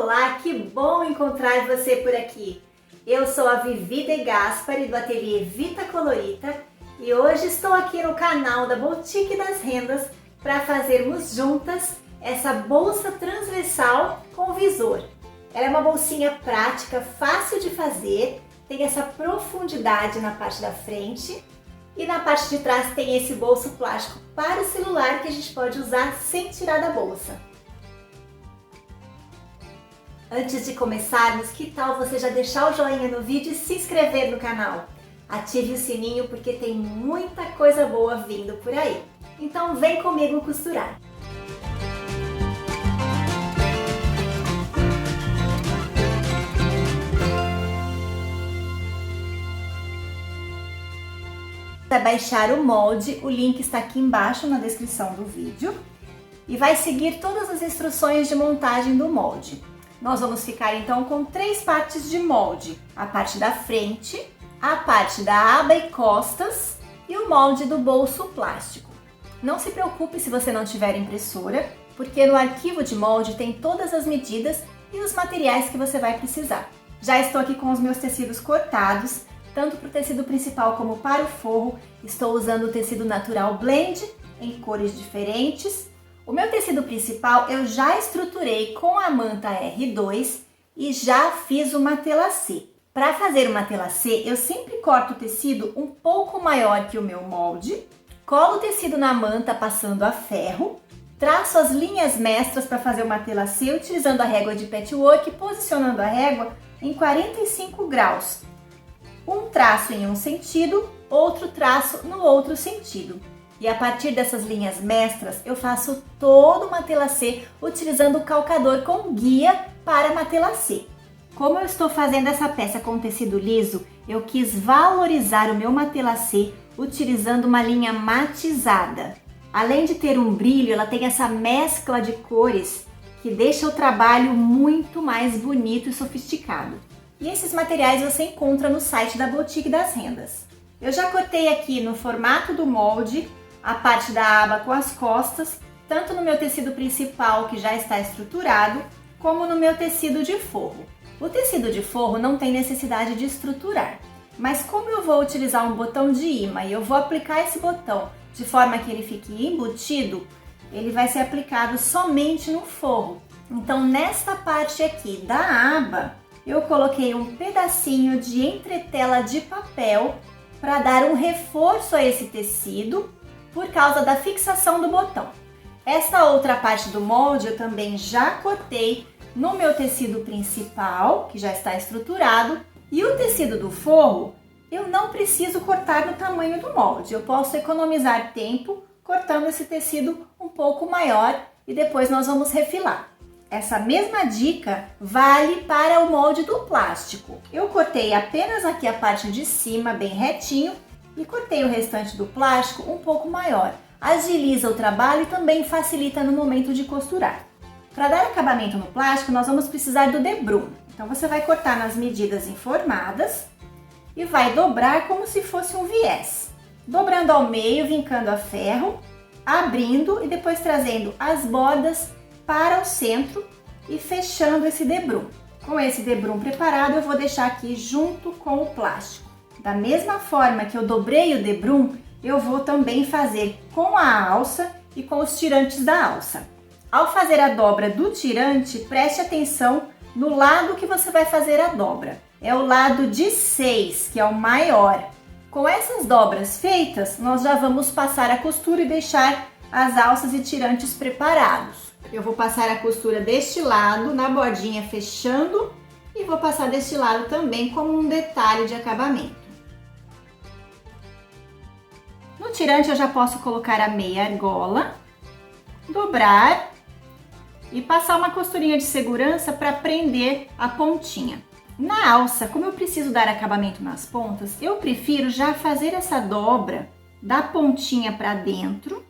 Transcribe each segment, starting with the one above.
Olá, que bom encontrar você por aqui. Eu sou a Vivi De Gaspari do ateliê Vita Colorita e hoje estou aqui no canal da Boutique das Rendas para fazermos juntas essa bolsa transversal com visor. Ela é uma bolsinha prática, fácil de fazer, tem essa profundidade na parte da frente e na parte de trás tem esse bolso plástico para o celular que a gente pode usar sem tirar da bolsa. Antes de começarmos, que tal você já deixar o joinha no vídeo e se inscrever no canal? Ative o sininho porque tem muita coisa boa vindo por aí. Então vem comigo costurar! Para baixar o molde, o link está aqui embaixo na descrição do vídeo e vai seguir todas as instruções de montagem do molde. Nós vamos ficar então com 3 partes de molde, a parte da frente, a parte da aba e costas e o molde do bolso plástico. Não se preocupe se você não tiver impressora, porque no arquivo de molde tem todas as medidas e os materiais que você vai precisar. Já estou aqui com os meus tecidos cortados, tanto para o tecido principal como para o forro. Estou usando o tecido natural blend em cores diferentes. O meu tecido principal eu já estruturei com a manta R2 e já fiz o matelacê. Para fazer o matelacê, eu sempre corto o tecido um pouco maior que o meu molde, colo o tecido na manta passando a ferro, traço as linhas mestras para fazer o matelacê utilizando a régua de patchwork e posicionando a régua em 45 graus. Um traço em um sentido, outro traço no outro sentido. E a partir dessas linhas mestras, eu faço todo o matelacê utilizando o calcador com guia para matelacê. Como eu estou fazendo essa peça com tecido liso, eu quis valorizar o meu matelacê utilizando uma linha matizada. Além de ter um brilho, ela tem essa mescla de cores que deixa o trabalho muito mais bonito e sofisticado. E esses materiais você encontra no site da Boutique das Rendas. Eu já cortei aqui no formato do molde a parte da aba com as costas, tanto no meu tecido principal que já está estruturado, como no meu tecido de forro. O tecido de forro não tem necessidade de estruturar, mas como eu vou utilizar um botão de imã e eu vou aplicar esse botão de forma que ele fique embutido, ele vai ser aplicado somente no forro. Então nesta parte aqui da aba, eu coloquei um pedacinho de entretela de papel para dar um reforço a esse tecido por causa da fixação do botão. Esta outra parte do molde eu também já cortei no meu tecido principal, que já está estruturado, e o tecido do forro eu não preciso cortar no tamanho do molde. Eu posso economizar tempo cortando esse tecido um pouco maior e depois nós vamos refilar. Essa mesma dica vale para o molde do plástico. Eu cortei apenas aqui a parte de cima bem retinho e cortei o restante do plástico um pouco maior. Agiliza o trabalho e também facilita no momento de costurar. Para dar acabamento no plástico, nós vamos precisar do debrum. Então você vai cortar nas medidas informadas e vai dobrar como se fosse um viés. Dobrando ao meio, vincando a ferro, abrindo e depois trazendo as bordas para o centro e fechando esse debrum. Com esse debrum preparado, eu vou deixar aqui junto com o plástico. Da mesma forma que eu dobrei o debrum, eu vou também fazer com a alça e com os tirantes da alça. Ao fazer a dobra do tirante, preste atenção no lado que você vai fazer a dobra. É o lado de 6, que é o maior. Com essas dobras feitas, nós já vamos passar a costura e deixar as alças e tirantes preparados. Eu vou passar a costura deste lado, na bordinha fechando, e vou passar deste lado também como um detalhe de acabamento. No tirante eu já posso colocar a meia argola, dobrar e passar uma costurinha de segurança para prender a pontinha. Na alça, como eu preciso dar acabamento nas pontas, eu prefiro já fazer essa dobra da pontinha para dentro.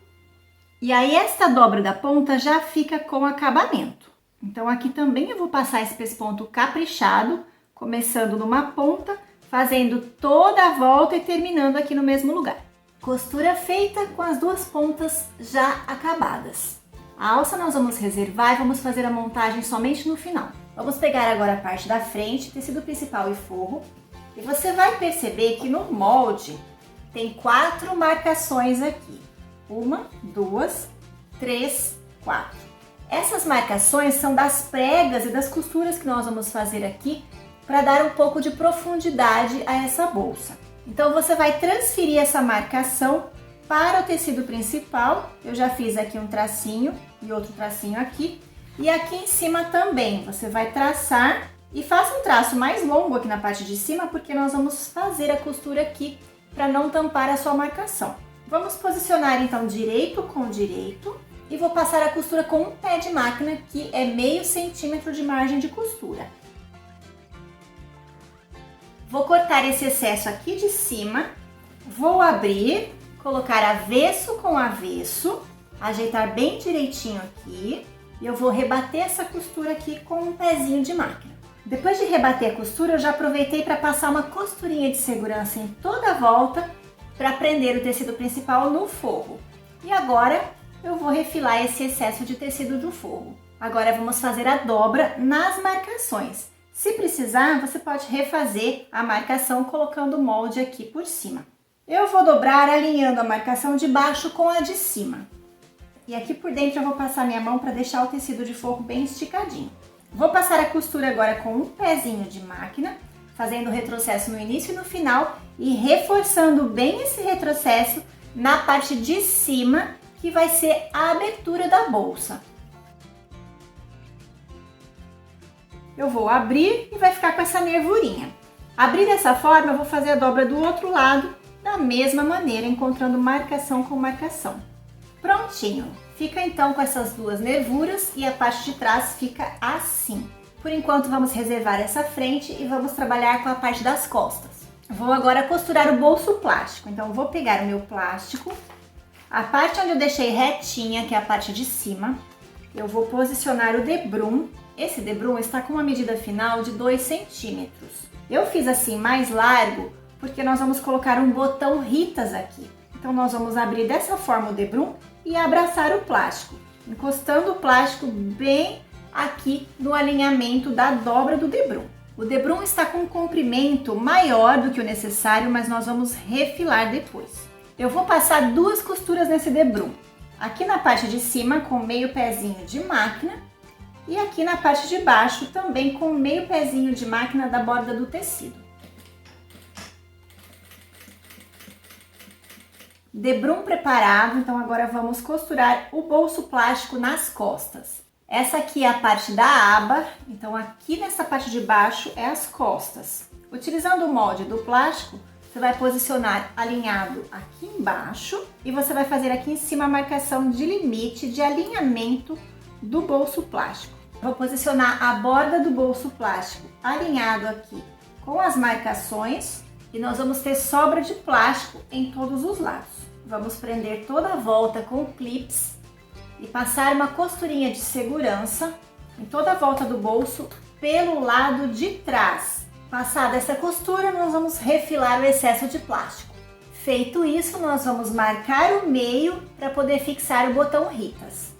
E aí esta dobra da ponta já fica com acabamento. Então aqui também eu vou passar esse pesponto caprichado, começando numa ponta, fazendo toda a volta e terminando aqui no mesmo lugar. Costura feita com as duas pontas já acabadas. A alça nós vamos reservar e vamos fazer a montagem somente no final. Vamos pegar agora a parte da frente, tecido principal e forro, e você vai perceber que no molde tem 4 marcações aqui. 1, 2, 3, 4. Essas marcações são das pregas e das costuras que nós vamos fazer aqui para dar um pouco de profundidade a essa bolsa. Então você vai transferir essa marcação para o tecido principal. Eu já fiz aqui um tracinho e outro tracinho aqui. E aqui em cima também, você vai traçar e faça um traço mais longo aqui na parte de cima, porque nós vamos fazer a costura aqui para não tampar a sua marcação. Vamos posicionar então direito com direito e vou passar a costura com um pé de máquina, que é meio centímetro de margem de costura. Vou cortar esse excesso aqui de cima, vou abrir, colocar avesso com avesso, ajeitar bem direitinho aqui. E eu vou rebater essa costura aqui com um pezinho de máquina. Depois de rebater a costura, eu já aproveitei para passar uma costurinha de segurança em toda a volta para prender o tecido principal no forro. E agora eu vou refilar esse excesso de tecido do forro. Agora vamos fazer a dobra nas marcações. Se precisar, você pode refazer a marcação colocando o molde aqui por cima. Eu vou dobrar alinhando a marcação de baixo com a de cima. E aqui por dentro eu vou passar minha mão para deixar o tecido de forro bem esticadinho. Vou passar a costura agora com um pezinho de máquina, fazendo o retrocesso no início e no final e reforçando bem esse retrocesso na parte de cima, que vai ser a abertura da bolsa. Eu vou abrir e vai ficar com essa nervurinha. Abrir dessa forma, eu vou fazer a dobra do outro lado da mesma maneira, encontrando marcação com marcação. Prontinho! Fica então com essas duas nervuras e a parte de trás fica assim. Por enquanto vamos reservar essa frente e vamos trabalhar com a parte das costas. Vou agora costurar o bolso plástico, então vou pegar o meu plástico, a parte onde eu deixei retinha, que é a parte de cima, eu vou posicionar o debrum. Esse debrum está com uma medida final de 2 centímetros. Eu fiz assim mais largo porque nós vamos colocar um botão Ritas aqui. Então nós vamos abrir dessa forma o debrum e abraçar o plástico, encostando o plástico bem aqui no alinhamento da dobra do debrum. O debrum está com um comprimento maior do que o necessário, mas nós vamos refilar depois. Eu vou passar 2 costuras nesse debrum, aqui na parte de cima com meio pezinho de máquina e aqui na parte de baixo também com meio pezinho de máquina da borda do tecido. Debrum preparado, então agora vamos costurar o bolso plástico nas costas. Essa aqui é a parte da aba, então aqui nessa parte de baixo é as costas. Utilizando o molde do plástico, você vai posicionar alinhado aqui embaixo e você vai fazer aqui em cima a marcação de limite de alinhamento do bolso plástico. Vou posicionar a borda do bolso plástico alinhado aqui com as marcações e nós vamos ter sobra de plástico em todos os lados. Vamos prender toda a volta com clips e passar uma costurinha de segurança em toda a volta do bolso pelo lado de trás. Passada essa costura, nós vamos refilar o excesso de plástico. Feito isso, nós vamos marcar o meio para poder fixar o botão Ritas.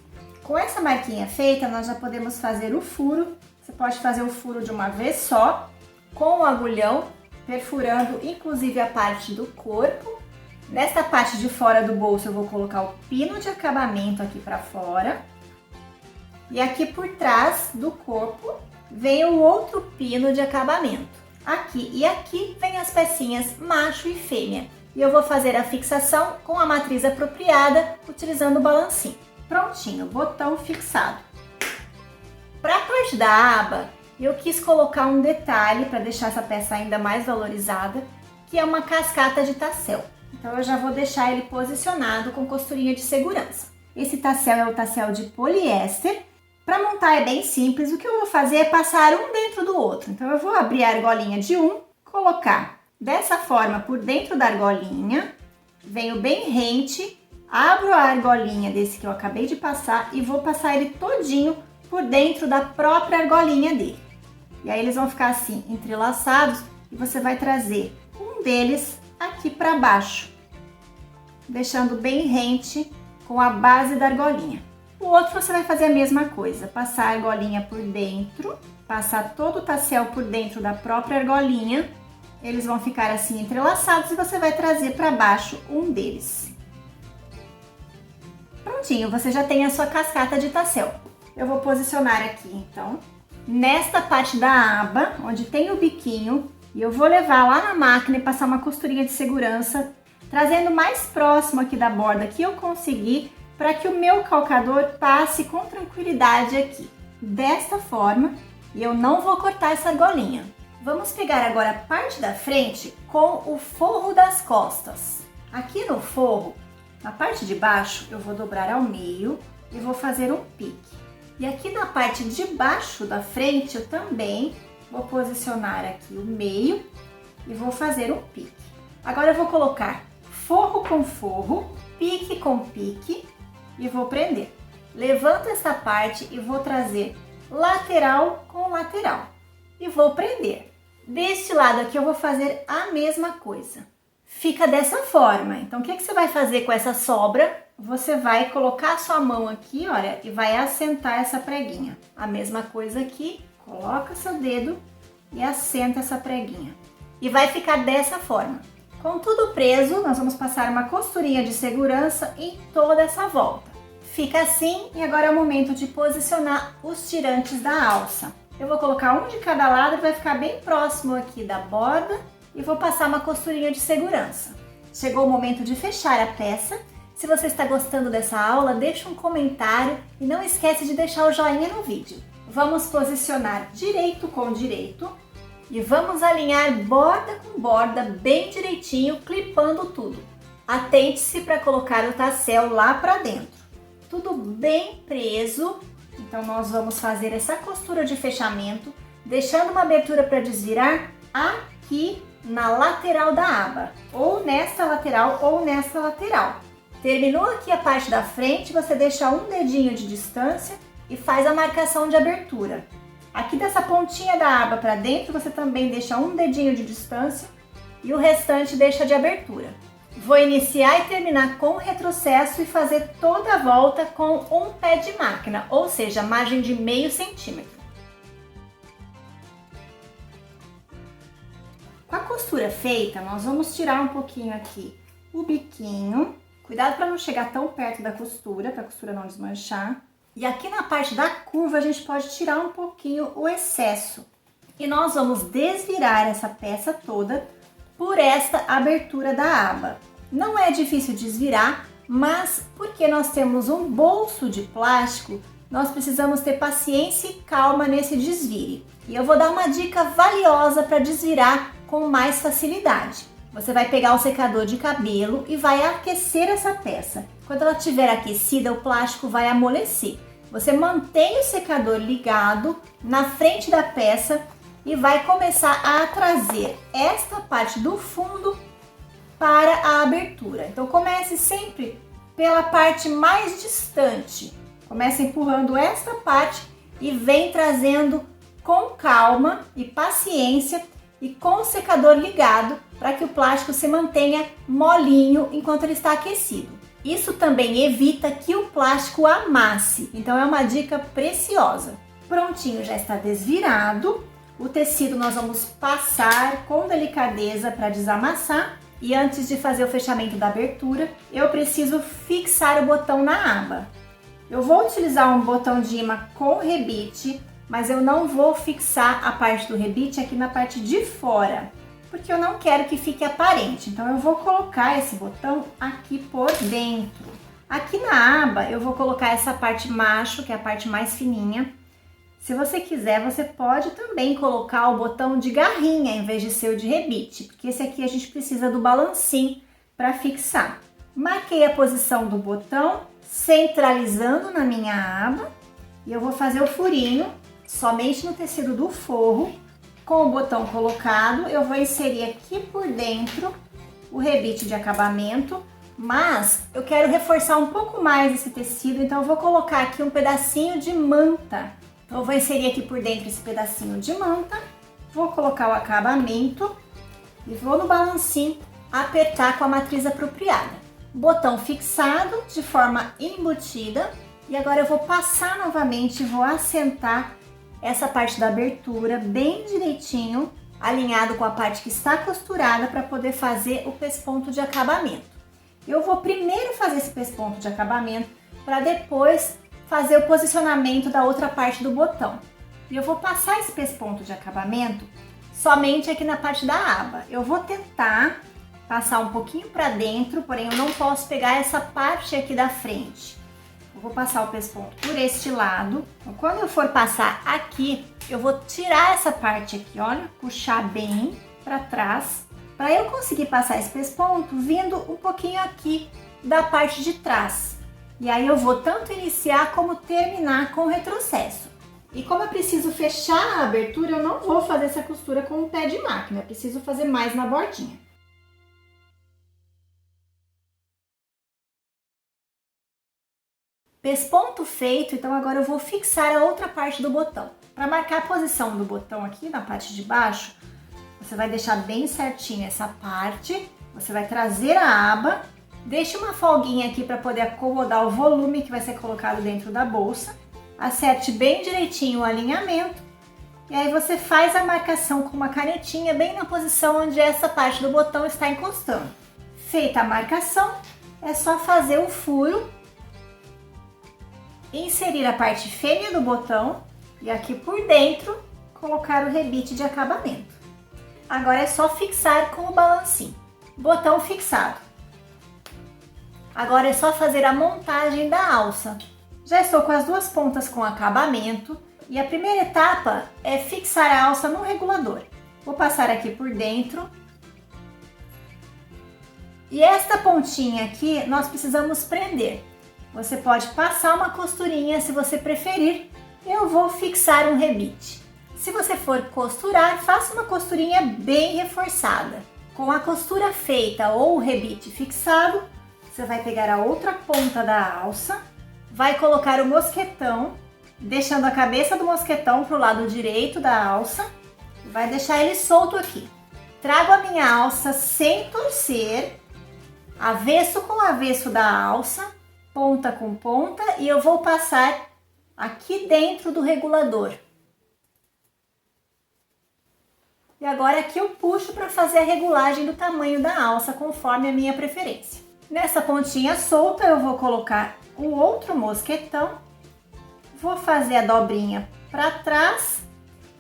Com essa marquinha feita, nós já podemos fazer o furo. Você pode fazer o furo de uma vez só, com o agulhão, perfurando inclusive a parte do corpo. Nesta parte de fora do bolso eu vou colocar o pino de acabamento aqui para fora. E aqui por trás do corpo vem o outro pino de acabamento. Aqui e aqui vem as pecinhas macho e fêmea. E eu vou fazer a fixação com a matriz apropriada, utilizando o balancinho. Prontinho, botão fixado. Para a parte da aba, eu quis colocar um detalhe para deixar essa peça ainda mais valorizada, que é uma cascata de tassel. Então eu já vou deixar ele posicionado com costurinha de segurança. Esse tassel é o tassel de poliéster. Para montar é bem simples, o que eu vou fazer é passar um dentro do outro. Então eu vou abrir a argolinha de um, colocar dessa forma por dentro da argolinha, venho bem rente, abro a argolinha desse que eu acabei de passar e vou passar ele todinho por dentro da própria argolinha dele. E aí eles vão ficar assim, entrelaçados, e você vai trazer um deles aqui para baixo, deixando bem rente com a base da argolinha. O outro você vai fazer a mesma coisa, passar a argolinha por dentro, passar todo o tassel por dentro da própria argolinha. Eles vão ficar assim entrelaçados e você vai trazer para baixo um deles. Prontinho, você já tem a sua cascata de tassel. Eu vou posicionar aqui, então, nesta parte da aba, onde tem o biquinho, e eu vou levar lá na máquina e passar uma costurinha de segurança, trazendo mais próximo aqui da borda que eu conseguir, para que o meu calcador passe com tranquilidade aqui, desta forma, e eu não vou cortar essa argolinha. Vamos pegar agora a parte da frente com o forro das costas. Aqui no forro, na parte de baixo, eu vou dobrar ao meio e vou fazer um pique. E aqui na parte de baixo da frente, eu também vou posicionar aqui o meio e vou fazer um pique. Agora eu vou colocar forro com forro, pique com pique e vou prender. Levanto esta parte e vou trazer lateral com lateral e vou prender. Deste lado aqui eu vou fazer a mesma coisa. Fica dessa forma. Então o que você vai fazer com essa sobra? Você vai colocar a sua mão aqui, olha, e vai assentar essa preguinha. A mesma coisa aqui, coloca seu dedo e assenta essa preguinha. E vai ficar dessa forma. Com tudo preso, nós vamos passar uma costurinha de segurança em toda essa volta. Fica assim e agora é o momento de posicionar os tirantes da alça. Eu vou colocar um de cada lado e vai ficar bem próximo aqui da borda e vou passar uma costurinha de segurança. Chegou o momento de fechar a peça. Se você está gostando dessa aula, deixa um comentário e não esquece de deixar o joinha no vídeo. Vamos posicionar direito com direito e vamos alinhar borda com borda bem direitinho, clipando tudo. Atente-se para colocar o tassel lá para dentro. Tudo bem preso, então nós vamos fazer essa costura de fechamento, deixando uma abertura para desvirar aqui na lateral da aba, ou nesta lateral ou nesta lateral. Terminou aqui a parte da frente, você deixa um dedinho de distância e faz a marcação de abertura. Aqui dessa pontinha da aba para dentro, você também deixa um dedinho de distância e o restante deixa de abertura. Vou iniciar e terminar com o retrocesso e fazer toda a volta com um pé de máquina, ou seja, margem de meio centímetro. Com a costura feita, nós vamos tirar um pouquinho aqui o biquinho. Cuidado para não chegar tão perto da costura, para a costura não desmanchar. E aqui na parte da curva a gente pode tirar um pouquinho o excesso. E nós vamos desvirar essa peça toda por esta abertura da aba. Não é difícil desvirar, mas porque nós temos um bolso de plástico, nós precisamos ter paciência e calma nesse desvire. E eu vou dar uma dica valiosa para desvirar com mais facilidade. Você vai pegar o secador de cabelo e vai aquecer essa peça. Quando ela estiver aquecida, o plástico vai amolecer. Você mantém o secador ligado na frente da peça e vai começar a trazer esta parte do fundo para a abertura. Então comece sempre pela parte mais distante. Comece empurrando esta parte e vem trazendo com calma e paciência e com o secador ligado para que o plástico se mantenha molinho enquanto ele está aquecido. Isso também evita que o plástico amasse, então é uma dica preciosa. Prontinho, já está desvirado. O tecido nós vamos passar com delicadeza para desamassar. E antes de fazer o fechamento da abertura, eu preciso fixar o botão na aba. Eu vou utilizar um botão de imã com rebite, mas eu não vou fixar a parte do rebite aqui na parte de fora, porque eu não quero que fique aparente. Então eu vou colocar esse botão aqui por dentro. Aqui na aba eu vou colocar essa parte macho, que é a parte mais fininha. Se você quiser, você pode também colocar o botão de garrinha em vez de ser o de rebite, porque esse aqui a gente precisa do balancim para fixar. Marquei a posição do botão, centralizando na minha aba, e eu vou fazer o furinho somente no tecido do forro. Com o botão colocado, eu vou inserir aqui por dentro o rebite de acabamento, mas eu quero reforçar um pouco mais esse tecido, então eu vou colocar aqui um pedacinho de manta. Então eu vou inserir aqui por dentro esse pedacinho de manta, vou colocar o acabamento e vou no balancim apertar com a matriz apropriada. Botão fixado de forma embutida, E agora eu vou passar novamente, vou assentar essa parte da abertura bem direitinho, alinhado com a parte que está costurada para poder fazer o pesponto de acabamento. Eu vou primeiro fazer esse pesponto de acabamento para depois fazer o posicionamento da outra parte do botão. E eu vou passar esse pesponto de acabamento somente aqui na parte da aba. Eu vou tentar passar um pouquinho para dentro, porém eu não posso pegar essa parte aqui da frente. Eu vou passar o pesponto por este lado. Então, quando eu for passar aqui, eu vou tirar essa parte aqui, olha, puxar bem para trás, para eu conseguir passar esse pesponto vindo um pouquinho aqui da parte de trás. E aí eu vou tanto iniciar como terminar com o retrocesso. E como eu preciso fechar a abertura, eu não vou fazer essa costura com o pé de máquina, eu preciso fazer mais na bordinha. Pesponto feito, então agora eu vou fixar a outra parte do botão. Para marcar a posição do botão aqui na parte de baixo, você vai deixar bem certinho essa parte, você vai trazer a aba, deixe uma folguinha aqui para poder acomodar o volume que vai ser colocado dentro da bolsa, acerte bem direitinho o alinhamento, e aí você faz a marcação com uma canetinha bem na posição onde essa parte do botão está encostando. Feita a marcação, é só fazer o furo, inserir a parte fêmea do botão e aqui por dentro colocar o rebite de acabamento. Agora é só fixar com o balancinho. Botão fixado. Agora é só fazer a montagem da alça. Já estou com as duas pontas com acabamento e a primeira etapa é fixar a alça no regulador. Vou passar aqui por dentro. E esta pontinha aqui nós precisamos prender. Você pode passar uma costurinha se você preferir, eu vou fixar um rebite. Se você for costurar, faça uma costurinha bem reforçada. Com a costura feita ou o rebite fixado, você vai pegar a outra ponta da alça, vai colocar o mosquetão, deixando a cabeça do mosquetão para o lado direito da alça, vai deixar ele solto aqui. Trago a minha alça sem torcer, avesso com avesso da alça, ponta com ponta, e eu vou passar aqui dentro do regulador. E agora aqui eu puxo para fazer a regulagem do tamanho da alça, conforme a minha preferência. Nessa pontinha solta eu vou colocar o outro mosquetão, vou fazer a dobrinha para trás,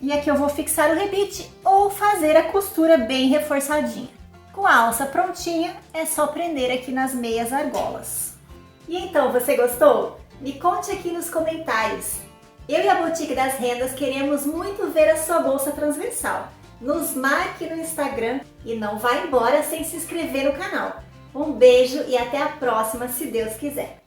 e aqui eu vou fixar o rebite ou fazer a costura bem reforçadinha. Com a alça prontinha, é só prender aqui nas meias argolas. E então, você gostou? Me conte aqui nos comentários. Eu e a Boutique das Rendas queremos muito ver a sua bolsa transversal. Nos marque no Instagram e não vá embora sem se inscrever no canal. Um beijo e até a próxima, se Deus quiser!